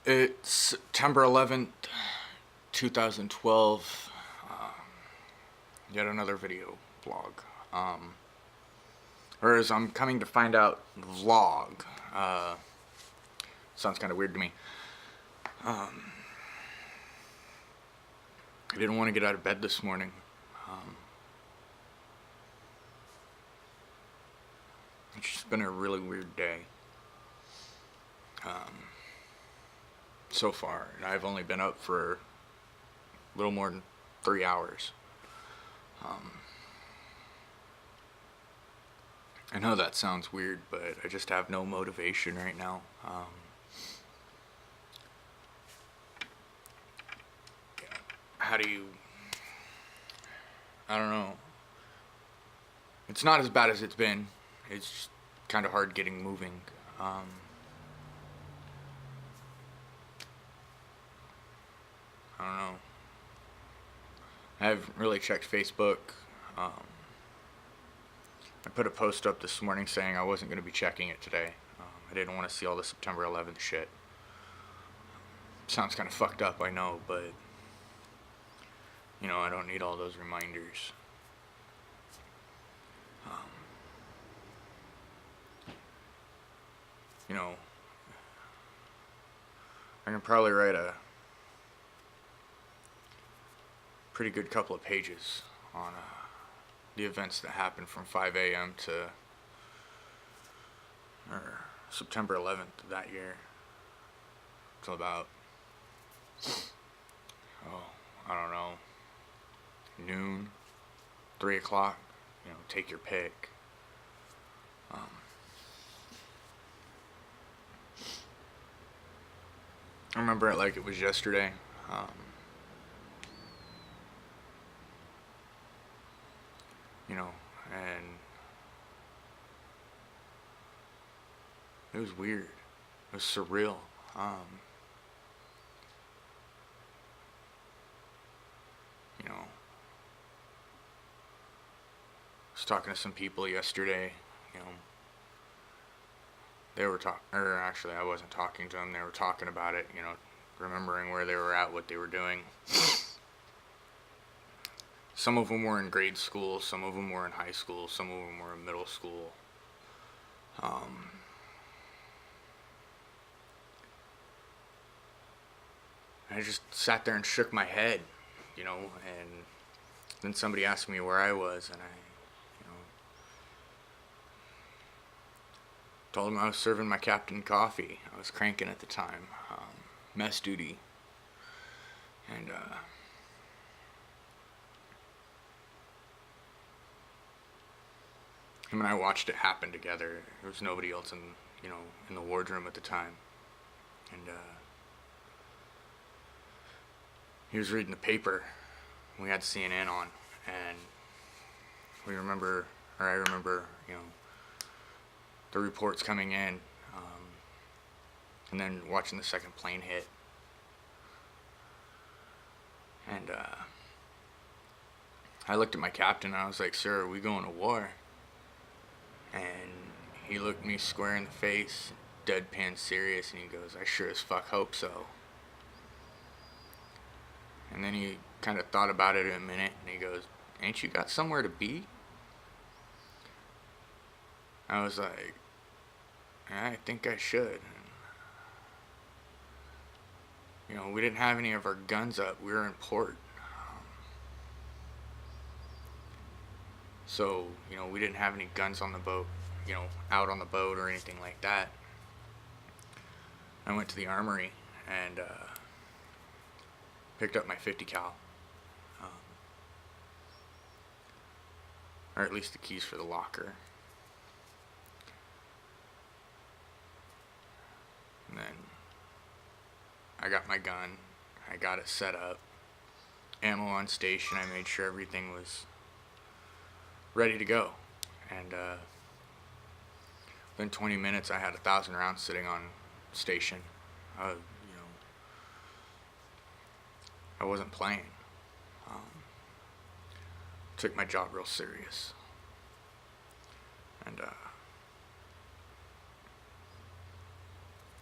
It's September 11th, 2012. Yet another video blog. Or as I'm coming to find out, vlog. Sounds kind of weird to me. I didn't want to get out of bed this morning. It's just been a really weird day. So far, and I've only been up for a little more than 3 hours. I know that sounds weird, but I just have no motivation right now. How do you... I don't know. It's not as bad as it's been. It's just kind of hard getting moving. I don't know. I haven't really checked Facebook. I put a post up this morning saying I wasn't going to be checking it today. I didn't want to see all the September 11th shit. Sounds kind of fucked up, I know, but you know, I don't need all those reminders. You know, I can probably write a pretty good couple of pages on the events that happened from 5 a.m. to September 11th of that year till about, I don't know, noon, 3 o'clock, you know, take your pick. I remember it like it was yesterday. You know, and it was weird. It was surreal. You know, I was talking to some people yesterday, you know, they were or actually I wasn't talking to them, they were talking about it, you know, remembering where they were at, what they were doing. Some of them were in grade school, some of them were in high school, some of them were in middle school. I just sat there and shook my head, you know, and then somebody asked me where I was, and I, you know, told them I was serving my captain coffee. I was cranking at the time, mess duty, and him and I watched it happen together. There was nobody else in, you know, in the wardroom at the time, and he was reading the paper. We had CNN on, and I remember, you know, the reports coming in, and then watching the second plane hit, and I looked at my captain and I was like, "Sir, are we going to war?" And he looked me square in the face, deadpan serious, and he goes, "I sure as fuck hope so." And then he kind of thought about it in a minute, and he goes, "Ain't you got somewhere to be?" I was like, "I think I should." You know, we didn't have any of our guns up. We were in port. So, you know, we didn't have any guns on the boat, you know, out on the boat or anything like that. I went to the armory and picked up my 50 cal. Or at least the keys for the locker. And then I got my gun. I got it set up. Ammo on station. I made sure everything was ready to go. And within 20 minutes I had 1,000 rounds sitting on station. You know, I wasn't playing. Took my job real serious. And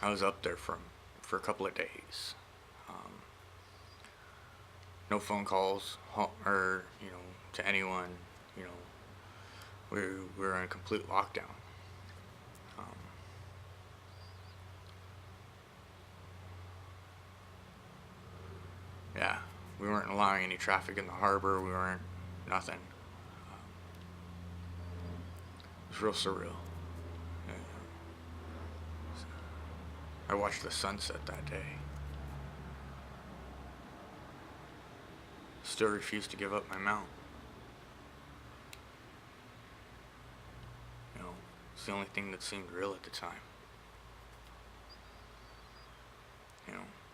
I was up there from for a couple of days. Um, no phone calls or to anyone. You know, we were in complete lockdown. Um, yeah, we weren't allowing any traffic in the harbor. We weren't nothing. It was real surreal. Yeah. I watched the sunset that day. Still refused to give up my mount. It's the only thing that seemed real at the time.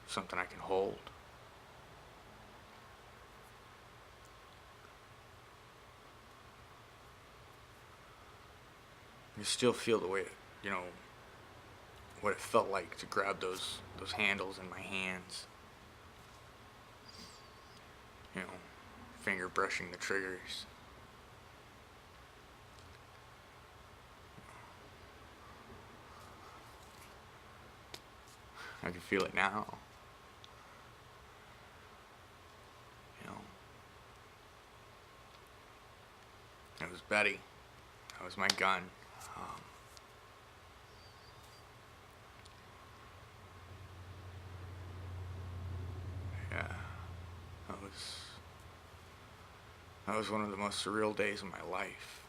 Something I can hold. You still feel the way what it felt like to grab those handles in my hands. Finger brushing the triggers. I can feel it now. It was Betty. That was my gun. Um, yeah, that was one of the most surreal days of my life.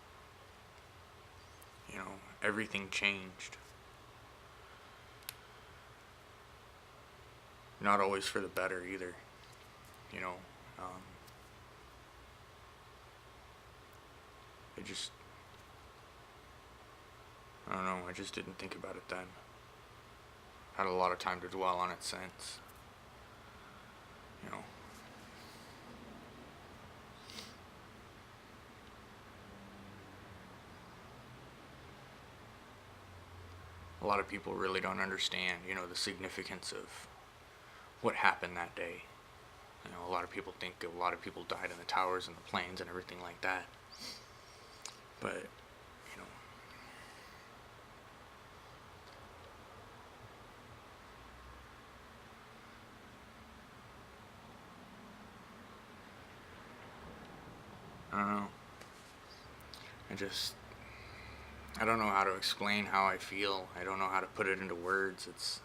Everything changed. Not always for the better either. You know, um, it just, I don't know, I just didn't think about it then. Had a lot of time to dwell on it since. You know. A lot of people really don't understand, the significance of what happened that day. A lot of people think a lot of people died in the towers and the planes and everything like that. But, I don't know. I don't know how to explain how I feel. I don't know how to put it into words. It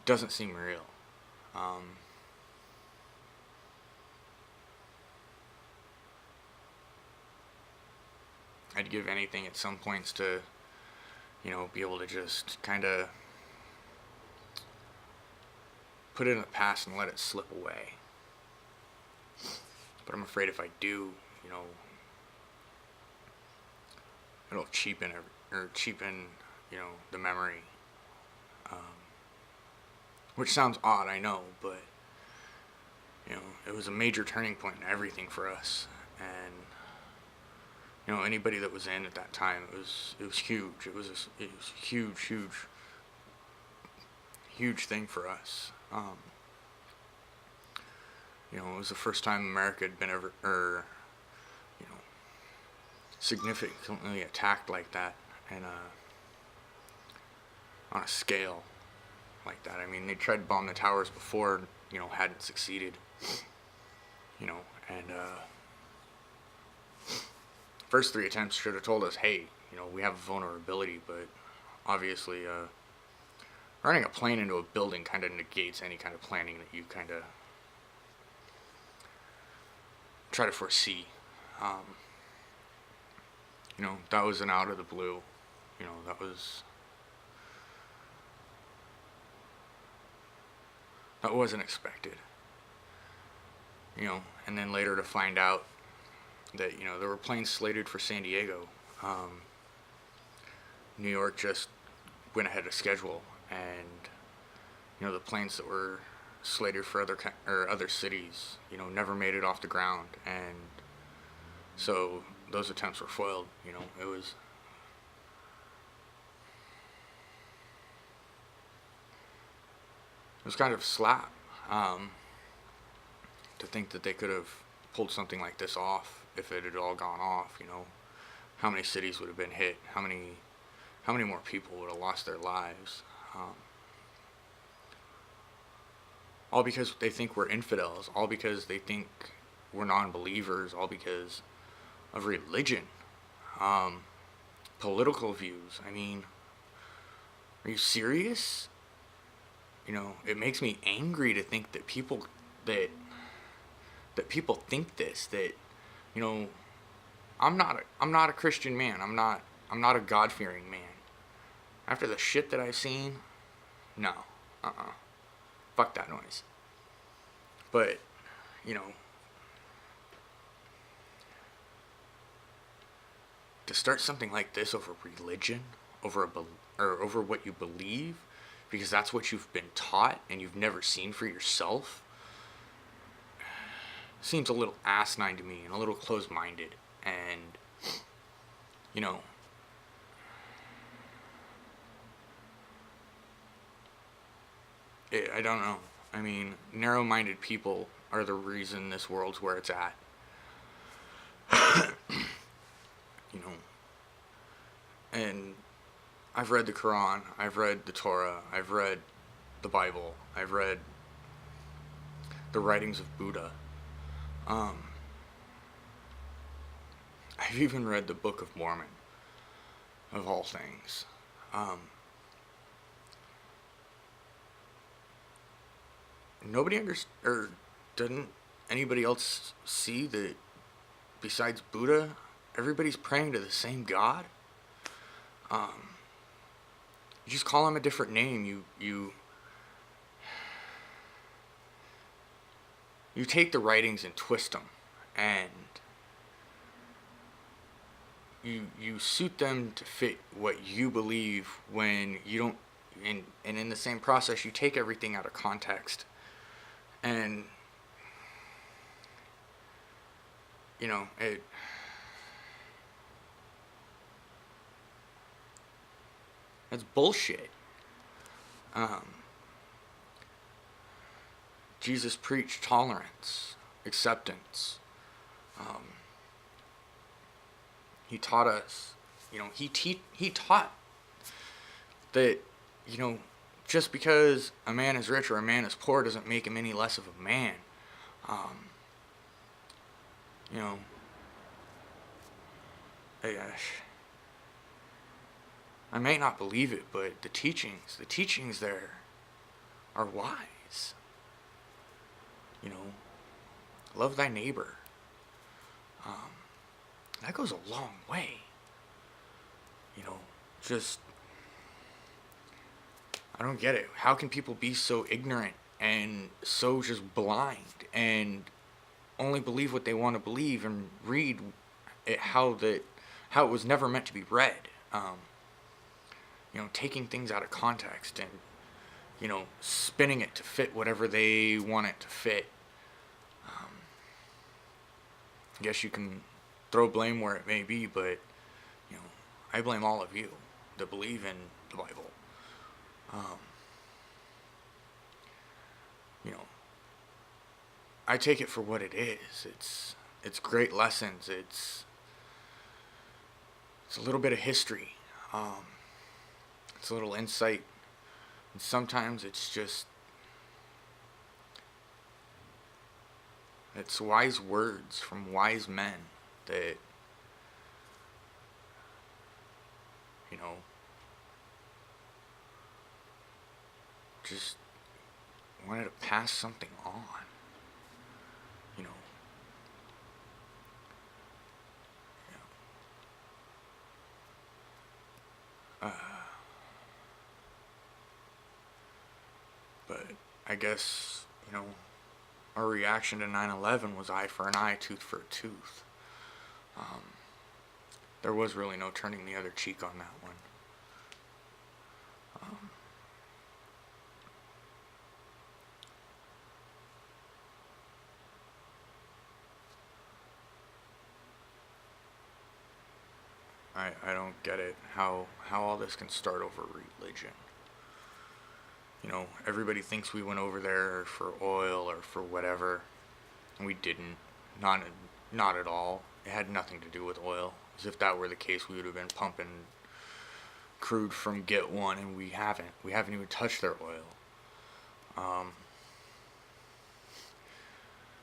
doesn't seem real. I'd give anything at some points to, be able to just kind of put it in the past and let it slip away. But I'm afraid if I do, it'll cheapen the memory. Which sounds odd, I know, but it was a major turning point in everything for us, and anybody that was in at that time, it was huge. It was a huge thing for us. It was the first time America had been significantly attacked like that, and on a scale like that. I mean, they tried to bomb the towers before, hadn't succeeded. And first 3 attempts should have told us, hey, we have a vulnerability, but obviously, running a plane into a building kind of negates any kind of planning that you kind of try to foresee. That was an out of the blue. That wasn't expected. And then later to find out that, there were planes slated for San Diego. New York just went ahead of schedule, and, the planes that were slated for other cities, never made it off the ground, and so those attempts were foiled. It was kind of a slap, to think that they could have pulled something like this off if it had all gone off. How many cities would have been hit? How many how many more people would have lost their lives? All because they think we're infidels, all because they think we're non-believers, all because of religion, political views. I mean, are you serious? It makes me angry to think that people think this, that, you know, I'm not a Christian man. I'm not a God-fearing man. After the shit that I've seen, no. Fuck that noise. But, you know, to start something like this over religion, over over what you believe, because that's what you've been taught and you've never seen for yourself, seems a little asinine to me and a little closed-minded. And, you know, I don't know. I mean, narrow-minded people are the reason this world's where it's at. You know, and I've read the Quran, I've read the Torah, I've read the Bible, I've read the writings of Buddha. I've even read the Book of Mormon, of all things. Nobody or didn't anybody else see that besides Buddha, everybody's praying to the same God? You just call him a different name. You take the writings and twist them, and you suit them to fit what you believe when you don't, and in the same process you take everything out of context. And it's bullshit. Jesus preached tolerance, acceptance. He taught us, he taught that, just because a man is rich or a man is poor doesn't make him any less of a man. I may not believe it, but the teachings there are wise. Love thy neighbor. That goes a long way. I don't get it. How can people be so ignorant and so just blind and only believe what they want to believe and read it how it was never meant to be read? Taking things out of context and, spinning it to fit whatever they want it to fit. I guess you can throw blame where it may be, but, I blame all of you that believe in the Bible. I take it for what it is. It's great lessons. It's a little bit of history. It's a little insight. And sometimes it's wise words from wise men that, just wanted to pass something on. But I guess, our reaction to 9/11 was eye for an eye, tooth for a tooth. There was really no turning the other cheek on that one. I don't get it, how all this can start over religion. Everybody thinks we went over there for oil or for whatever, and we didn't. Not at all. It had nothing to do with oil. As if that were the case, we would have been pumping crude from Get One, and we haven't. We haven't even touched their oil.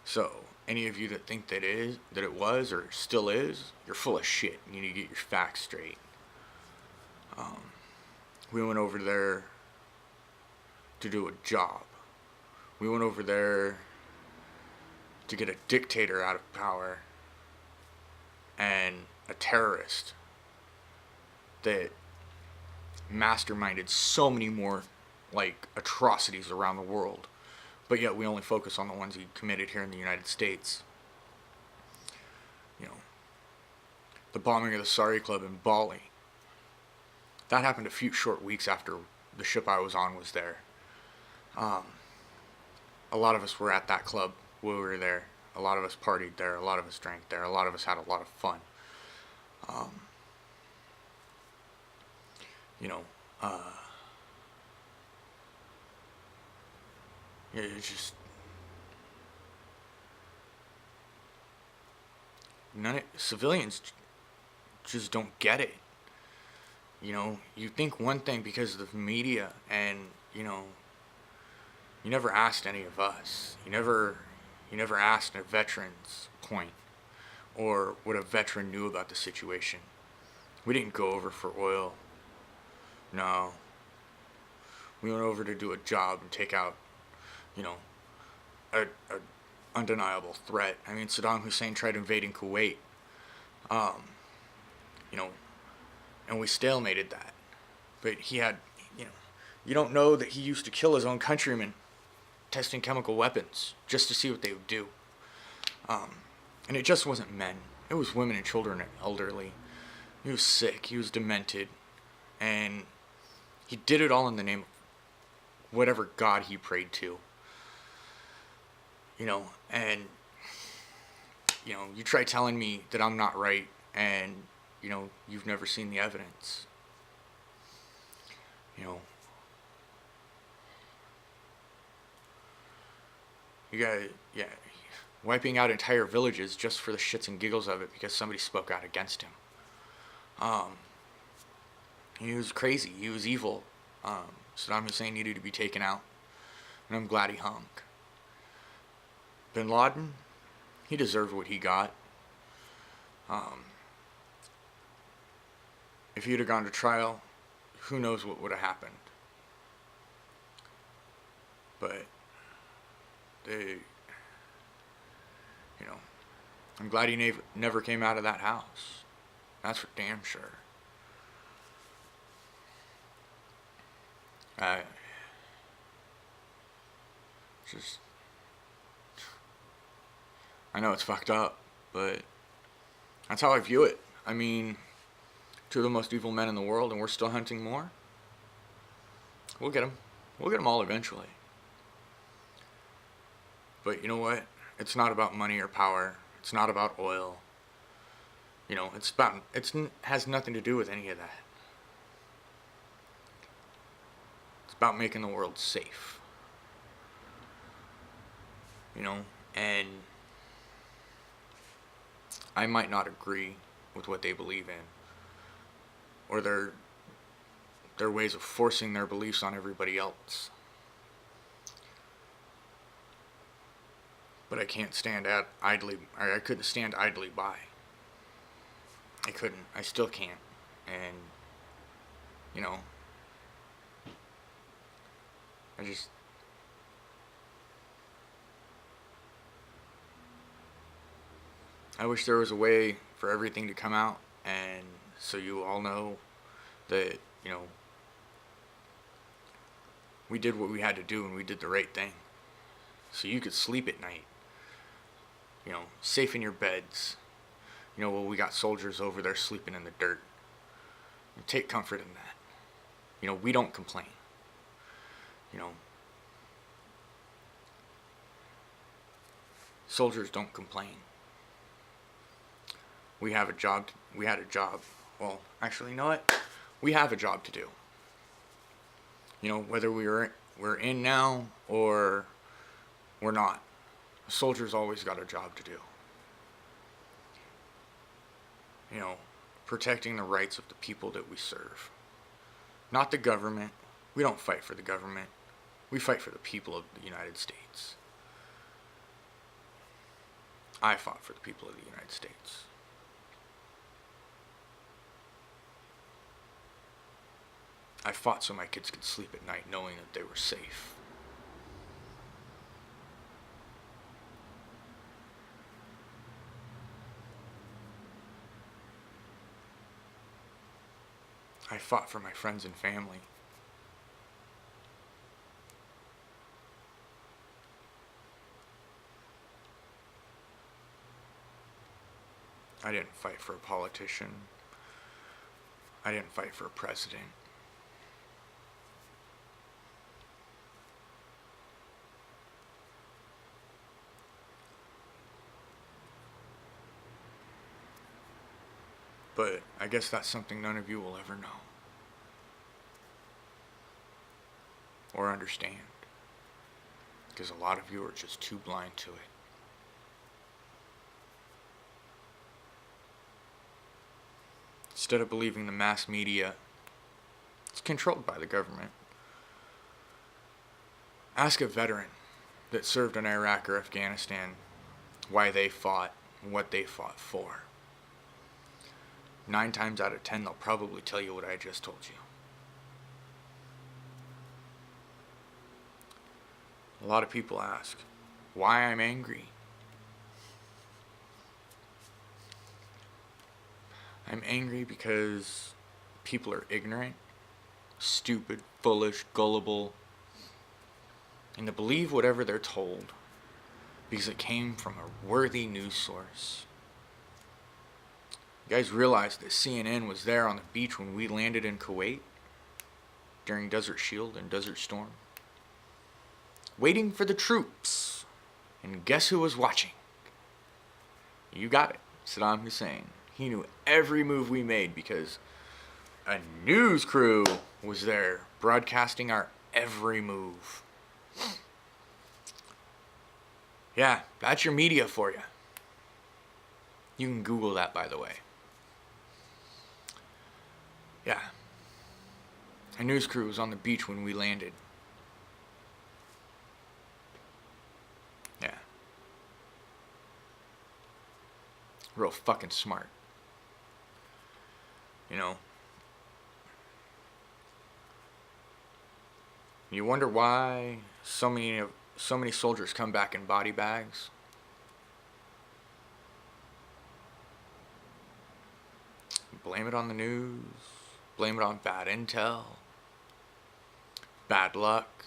So, any of you that think that it was, or still is, you're full of shit. You need to get your facts straight. We went over there to do a job. We went over there to get a dictator out of power and a terrorist that masterminded so many more atrocities around the world, but yet we only focus on the ones he committed here in the United States. The bombing of the Sari Club in Bali. That happened a few short weeks after the ship I was on was there. A lot of us were at that club when we were there. A lot of us partied there. A lot of us drank there. A lot of us had a lot of fun. It's just civilians just don't get it. You think one thing because of the media, and you never asked any of us. You never asked a veteran's point or what a veteran knew about the situation. We didn't go over for oil. No. We went over to do a job and take out, a undeniable threat. I mean, Saddam Hussein tried invading Kuwait. And we stalemated that. But he had, you don't know that he used to kill his own countrymen testing chemical weapons just to see what they would do. And it just wasn't men. It was women and children and elderly. He was sick. He was demented. And he did it all in the name of whatever God he prayed to. And, you try telling me that I'm not right, and, you've never seen the evidence. You gotta, wiping out entire villages just for the shits and giggles of it because somebody spoke out against him. He was crazy. He was evil. Saddam Hussein needed to be taken out, and I'm glad he hung. Bin Laden, he deserved what he got. If he'd have gone to trial, who knows what would have happened. But I'm glad he never came out of that house. That's for damn sure. I know it's fucked up, but that's how I view it. I mean, two of the most evil men in the world, and we're still hunting more. We'll get them. We'll get them all eventually. But you know what? It's not about money or power. It's not about oil. It has nothing to do with any of that. It's about making the world safe. And I might not agree with what they believe in, or their ways of forcing their beliefs on everybody else. But I can't stand idly. I couldn't stand idly by. I couldn't. I still can't. And I wish there was a way for everything to come out, and so you all know that, we did what we had to do and we did the right thing. So you could sleep at night, safe in your beds. We got soldiers over there sleeping in the dirt. Take comfort in that. We don't complain. Soldiers don't complain. We had a job. Well, actually, you know what? We have a job to do. Whether we're in now or we're not. A soldier's always got a job to do. Protecting the rights of the people that we serve. Not the government. We don't fight for the government. We fight for the people of the United States. I fought for the people of the United States. I fought so my kids could sleep at night knowing that they were safe. I fought for my friends and family. I didn't fight for a politician. I didn't fight for a president. But I guess that's something none of you will ever know. Or understand. Because a lot of you are just too blind to it. Instead of believing the mass media, it's controlled by the government. Ask a veteran that served in Iraq or Afghanistan why they fought and what they fought for. 9 times out of 10, they'll probably tell you what I just told you. A lot of people ask why I'm angry. I'm angry because people are ignorant, stupid, foolish, gullible, and to believe whatever they're told because it came from a worthy news source. You guys realize that CNN was there on the beach when we landed in Kuwait during Desert Shield and Desert Storm, waiting for the troops. And guess who was watching? You got it, Saddam Hussein. He knew every move we made because a news crew was there broadcasting our every move. Yeah, that's your media for you. You can Google that, by the way. Yeah. A news crew was on the beach when we landed. Yeah. Real fucking smart. You know? You wonder why so many soldiers come back in body bags? Blame it on the news. Blame it on bad intel. Bad luck.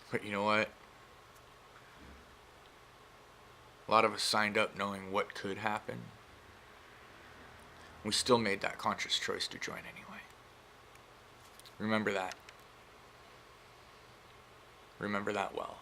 But you know what? A lot of us signed up knowing what could happen. We still made that conscious choice to join anyway. Remember that. Remember that well.